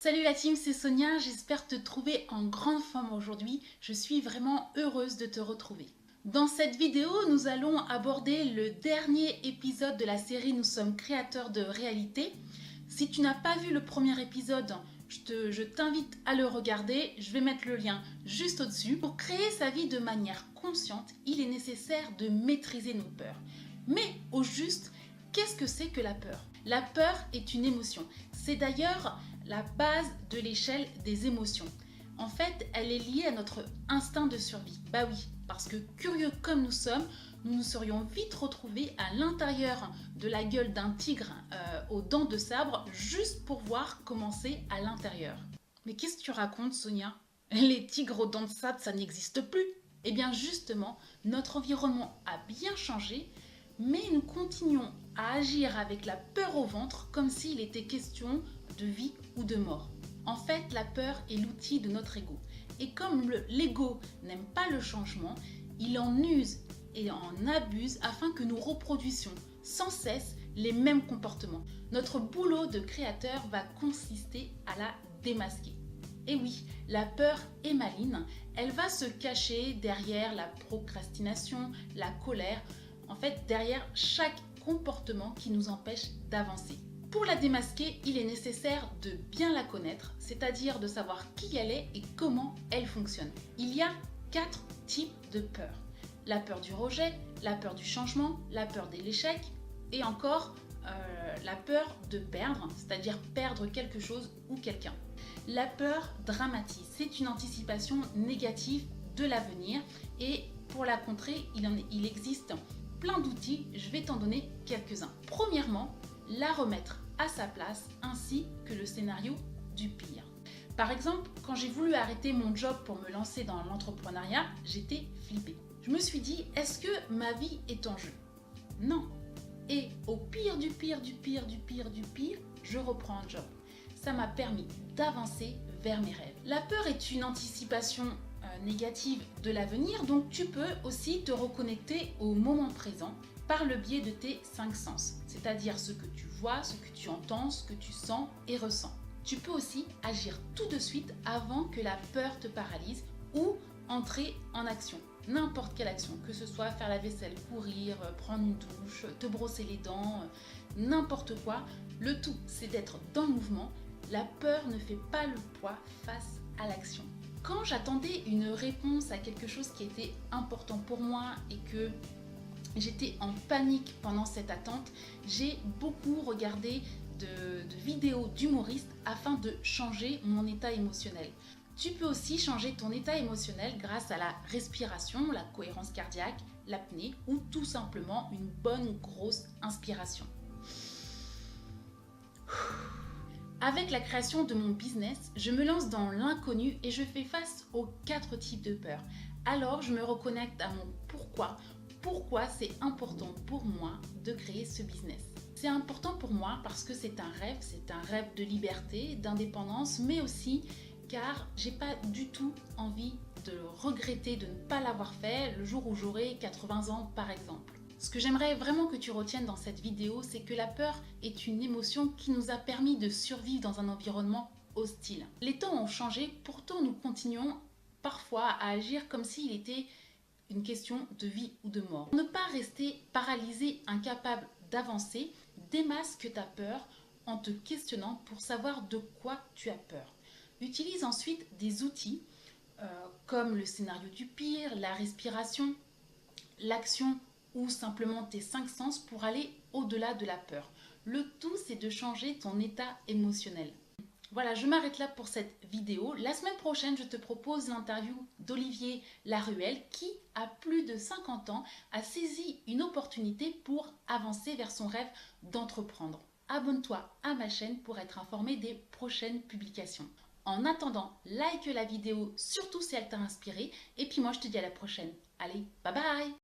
Salut la team, c'est Sonia, j'espère te trouver en grande forme aujourd'hui. Je suis vraiment heureuse de te retrouver. Dans cette vidéo, nous allons aborder le dernier épisode de la série Nous sommes créateurs de réalité. Si tu n'as pas vu le premier épisode, je t'invite à le regarder. Je vais mettre le lien juste au-dessus. Pour créer sa vie de manière consciente, il est nécessaire de maîtriser nos peurs. Mais au juste, qu'est-ce que c'est que la peur? La peur est une émotion. C'est d'ailleurs la base de l'échelle des émotions. En fait, elle est liée à notre instinct de survie. Bah oui, parce que curieux comme nous sommes, nous nous serions vite retrouvés à l'intérieur de la gueule d'un tigre aux dents de sabre juste pour voir comment c'est à l'intérieur. Mais qu'est-ce que tu racontes, Sonia? Les tigres aux dents de sabre, ça n'existe plus. Eh bien justement, notre environnement a bien changé, mais nous continuons à agir avec la peur au ventre comme s'il était question de vie ou de mort. En fait, la peur est l'outil de notre ego. Et comme l'ego n'aime pas le changement, il en use et en abuse afin que nous reproduisions sans cesse les mêmes comportements. Notre boulot de créateur va consister à la démasquer. Et oui, la peur est maligne, elle va se cacher derrière la procrastination, la colère, en fait derrière chaque comportement qui nous empêche d'avancer. Pour la démasquer, il est nécessaire de bien la connaître, c'est-à-dire de savoir qui elle est et comment elle fonctionne. Il y a 4 types de peur. La peur du rejet, la peur du changement, la peur de l'échec et encore la peur de perdre, c'est-à-dire perdre quelque chose ou quelqu'un. La peur dramatise, c'est une anticipation négative de l'avenir et pour la contrer, il existe plein d'outils, je vais t'en donner quelques-uns. Premièrement, la remettre à sa place ainsi que le scénario du pire. Par exemple, quand j'ai voulu arrêter mon job pour me lancer dans l'entrepreneuriat, j'étais flippée. Je me suis dit, est-ce que ma vie est en jeu? Non. Et au pire du pire du pire du pire du pire, je reprends un job. Ça m'a permis d'avancer vers mes rêves. La peur est une anticipation négative de l'avenir, donc tu peux aussi te reconnecter au moment présent par le biais de tes 5 sens, c'est-à-dire ce que tu vois, ce que tu entends, ce que tu sens et ressens. Tu peux aussi agir tout de suite avant que la peur te paralyse ou entrer en action. N'importe quelle action, que ce soit faire la vaisselle, courir, prendre une douche, te brosser les dents, n'importe quoi. Le tout, c'est d'être dans le mouvement. La peur ne fait pas le poids face à l'action. Quand j'attendais une réponse à quelque chose qui était important pour moi et que j'étais en panique pendant cette attente, j'ai beaucoup regardé de vidéos d'humoristes afin de changer mon état émotionnel. Tu peux aussi changer ton état émotionnel grâce à la respiration, la cohérence cardiaque, l'apnée ou tout simplement une bonne grosse inspiration. Avec la création de mon business, je me lance dans l'inconnu et je fais face aux 4 types de peurs. Alors je me reconnecte à mon pourquoi. Pourquoi c'est important pour moi de créer ce business? C'est important pour moi parce que c'est un rêve de liberté, d'indépendance, mais aussi car j'ai pas du tout envie de regretter de ne pas l'avoir fait le jour où j'aurai 80 ans par exemple. Ce que j'aimerais vraiment que tu retiennes dans cette vidéo, c'est que la peur est une émotion qui nous a permis de survivre dans un environnement hostile. Les temps ont changé, pourtant nous continuons parfois à agir comme s'il était une question de vie ou de mort. Pour ne pas rester paralysé, incapable d'avancer, démasque ta peur en te questionnant pour savoir de quoi tu as peur. Utilise ensuite des outils comme le scénario du pire, la respiration, l'action ou simplement tes 5 sens pour aller au-delà de la peur. Le tout, c'est de changer ton état émotionnel. Voilà, je m'arrête là pour cette vidéo. La semaine prochaine, je te propose l'interview d'Olivier Laruelle qui, à plus de 50 ans, a saisi une opportunité pour avancer vers son rêve d'entreprendre. Abonne-toi à ma chaîne pour être informé des prochaines publications. En attendant, like la vidéo, surtout si elle t'a inspiré. Et puis moi, je te dis à la prochaine. Allez, bye bye!